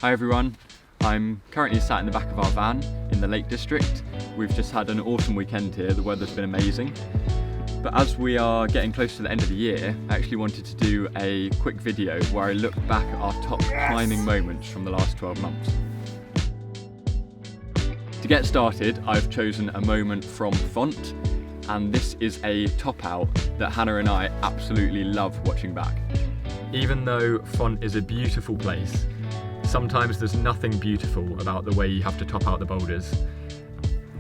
Hi everyone, I'm currently sat in the back of our van in the Lake District. We've just had an awesome weekend here, the weather's been amazing. But as we are getting close to the end of the year, I actually wanted to do a quick video where I look back at our top climbing moments from the last 12 months. To get started, I've chosen a moment from Font, and this is a top out that Hannah and I absolutely love watching back. Even though Font is a beautiful place, sometimes there's nothing beautiful about the way you have to top out the boulders.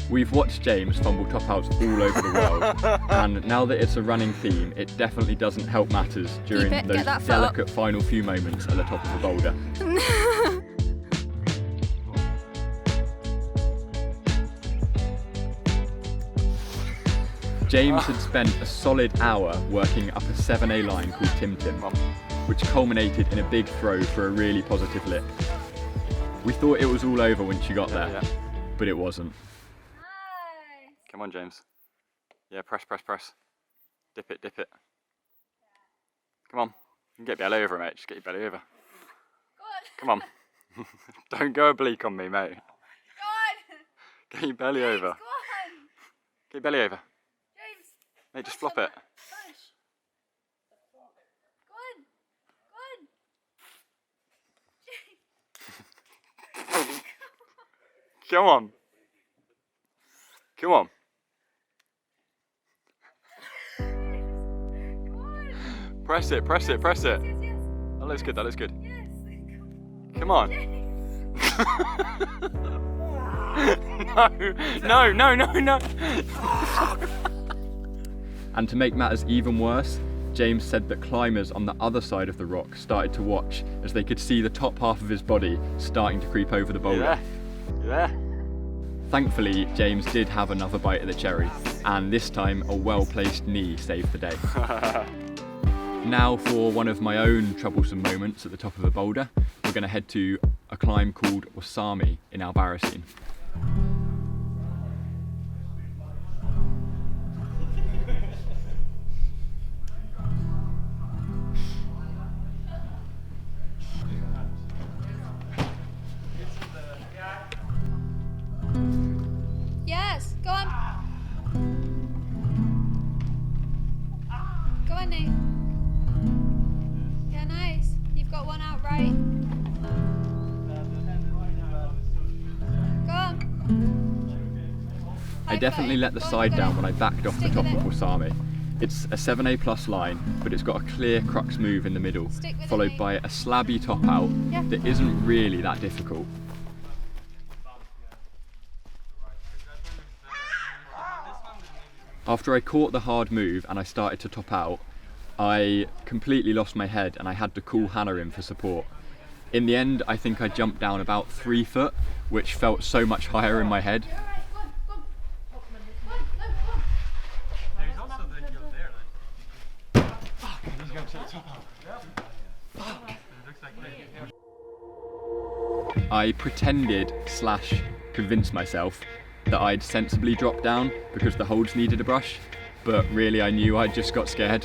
We've watched James fumble top outs all over the world, and now that it's a running theme, it definitely doesn't help matters during those delicate final few moments at the top of the boulder. James had spent a solid hour working up a 7A line called Tim Tim, which culminated in a big throw for a really positive lip. We thought it was all over when she got there, but it wasn't. Nice. Come on, James. Yeah, press, press, press. Dip it, dip it. Come on. You can get your belly over, mate. Just get your belly over. Good. Come on. Don't go oblique on me, mate. Good. Get your belly James, over. go on. Get your belly over. James. Mate, just flop it. Push. Good. Good. Come on. Come on. Come on. Press it, press it, press it. Yes, yes. That looks good, that looks good. Yes. Come on. No, no, no, no, no. And to make matters even worse, James said that climbers on the other side of the rock started to watch as they could see the top half of his body starting to creep over the boulder. Yeah. Thankfully, James did have another bite of the cherry, and this time a well-placed knee saved the day. Now for one of my own troublesome moments at the top of a boulder, we're going to head to a climb called Osami in Albarracín. Yes, go on. Go on, Nate. Yeah, nice. You've got one out right. Go on. I definitely let the side down when I backed off the top of Osami. It's a 7A plus line, but it's got a clear crux move in the middle, followed by a slabby top out that isn't really that difficult. After I caught the hard move and I started to top out, I completely lost my head and I had to call Hannah in for support. In the end, I think I jumped down about 3 foot, which felt so much higher in my head. I pretended / convinced myself that I'd sensibly dropped down because the holds needed a brush, but really I knew I'd just got scared.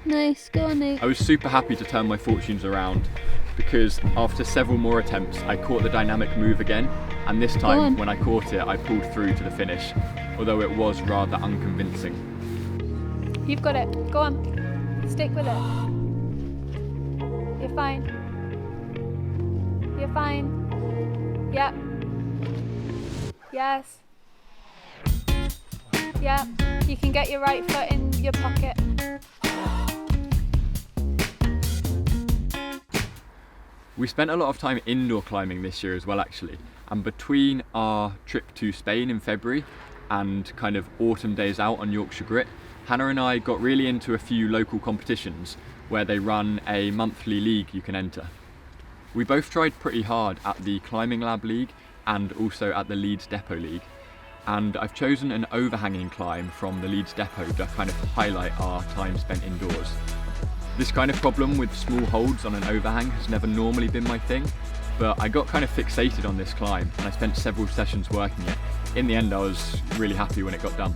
Nice, go on, Nate. I was super happy to turn my fortunes around because after several more attempts I caught the dynamic move again, and this time when I caught it I pulled through to the finish, although it was rather unconvincing. You've got it. Go on. Stick with it. You're fine. You're fine. Yep. Yes. Yep. You can get your right foot in your pocket. We spent a lot of time indoor climbing this year as well actually, and between our trip to Spain in February and kind of autumn days out on Yorkshire Grit, Hannah and I got really into a few local competitions where they run a monthly league you can enter. We both tried pretty hard at the Climbing Lab League and also at the Leeds Depot League, and I've chosen an overhanging climb from the Leeds Depot to kind of highlight our time spent indoors. This kind of problem with small holds on an overhang has never normally been my thing, but I got kind of fixated on this climb and I spent several sessions working it. In the end I was really happy when it got done.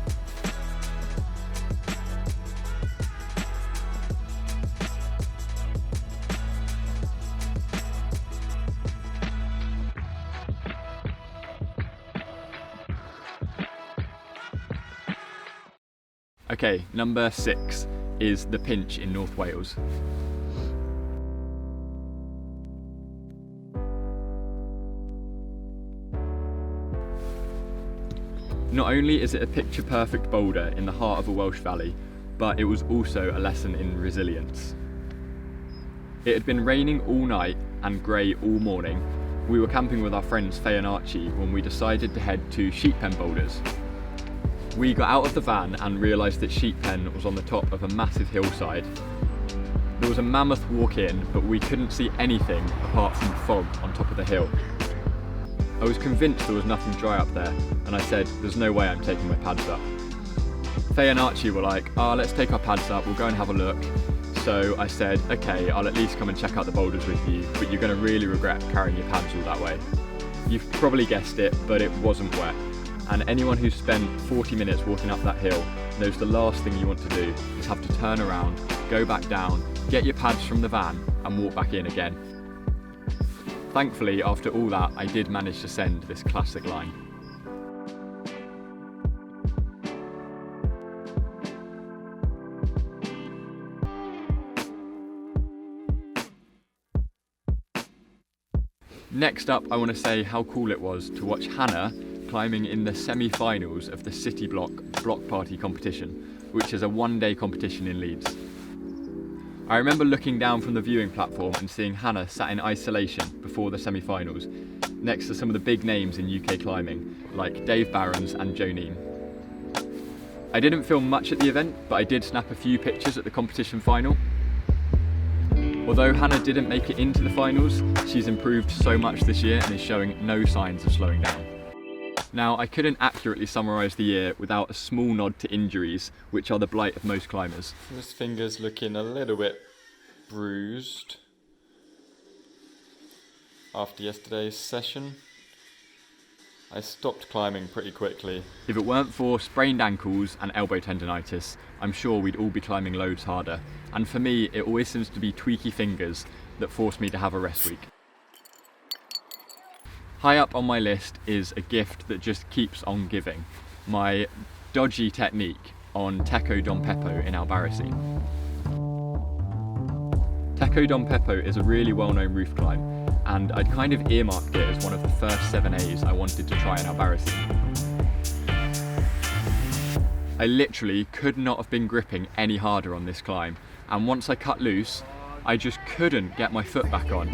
Okay, number 6 is the Pinch in North Wales. Not only is it a picture-perfect boulder in the heart of a Welsh valley, but it was also a lesson in resilience. It had been raining all night and grey all morning. We were camping with our friends Faye and Archie when we decided to head to Sheep Pen Boulders. We got out of the van and realised that Sheep Pen was on the top of a massive hillside. There was a mammoth walk in, but we couldn't see anything apart from fog on top of the hill. I was convinced there was nothing dry up there, and I said, there's no way I'm taking my pads up. Faye and Archie were like, let's take our pads up, we'll go and have a look. So I said, okay, I'll at least come and check out the boulders with you, but you're going to really regret carrying your pads all that way. You've probably guessed it, but it wasn't wet. And anyone who's spent 40 minutes walking up that hill knows the last thing you want to do is have to turn around, go back down, get your pads from the van, and walk back in again. Thankfully, after all that, I did manage to send this classic line. Next up, I want to say how cool it was to watch Hannah climbing in the semi-finals of the City Block Party competition, which is a one-day competition in Leeds. I remember looking down from the viewing platform and seeing Hannah sat in isolation before the semi-finals, next to some of the big names in UK climbing, like Dave Barons and Jonine. I didn't film much at the event, but I did snap a few pictures at the competition final. Although Hannah didn't make it into the finals, she's improved so much this year and is showing no signs of slowing down. Now, I couldn't accurately summarise the year without a small nod to injuries, which are the blight of most climbers. This finger's looking a little bit bruised after yesterday's session. I stopped climbing pretty quickly. If it weren't for sprained ankles and elbow tendonitis, I'm sure we'd all be climbing loads harder. And for me, it always seems to be tweaky fingers that force me to have a rest week. High up on my list is a gift that just keeps on giving. My dodgy technique on Teco Don Peppo in Albarracín. Teco Don Peppo is a really well-known roof climb, and I'd kind of earmarked it as one of the first 7As I wanted to try in Albarracín. I literally could not have been gripping any harder on this climb, and once I cut loose, I just couldn't get my foot back on.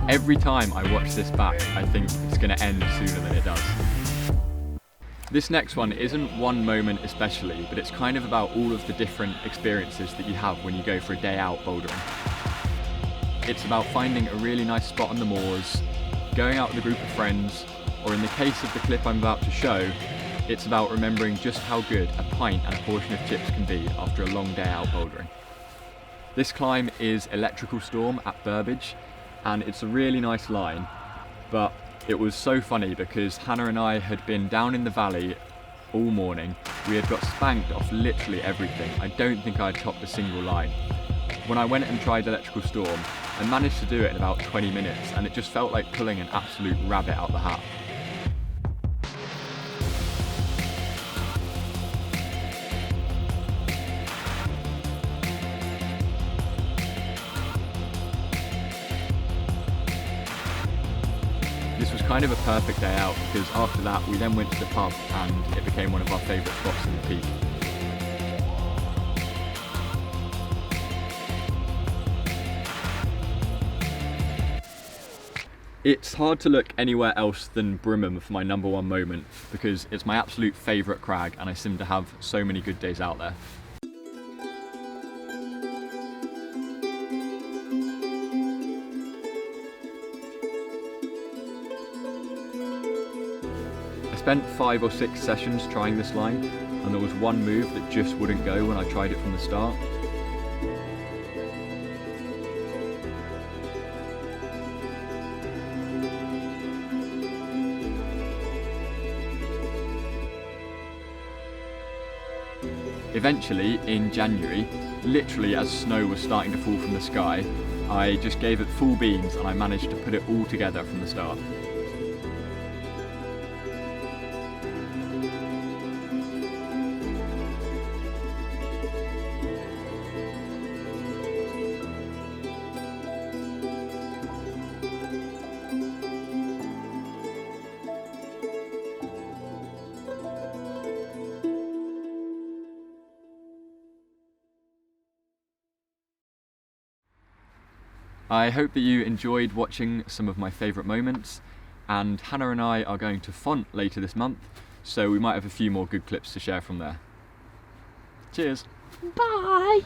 Every time I watch this back, I think it's going to end sooner than it does. This next one isn't one moment especially, but it's kind of about all of the different experiences that you have when you go for a day out bouldering. It's about finding a really nice spot on the moors, going out with a group of friends, or in the case of the clip I'm about to show, it's about remembering just how good a pint and a portion of chips can be after a long day out bouldering. This climb is Electrical Storm at Burbage, and it's a really nice line, but it was so funny because Hannah and I had been down in the valley all morning. We had got spanked off literally everything. I don't think I'd topped a single line. When I went and tried Electrical Storm, I managed to do it in about 20 minutes, and it just felt like pulling an absolute rabbit out the hat. This was kind of a perfect day out because after that we then went to the pub and it became one of our favourite spots in the peak. It's hard to look anywhere else than Brimham for my number one moment because it's my absolute favourite crag and I seem to have so many good days out there. I spent 5 or 6 sessions trying this line, and there was one move that just wouldn't go when I tried it from the start. Eventually, in January, literally as snow was starting to fall from the sky, I just gave it full beans and I managed to put it all together from the start. I hope that you enjoyed watching some of my favourite moments, and Hannah and I are going to Font later this month, so we might have a few more good clips to share from there. Cheers! Bye!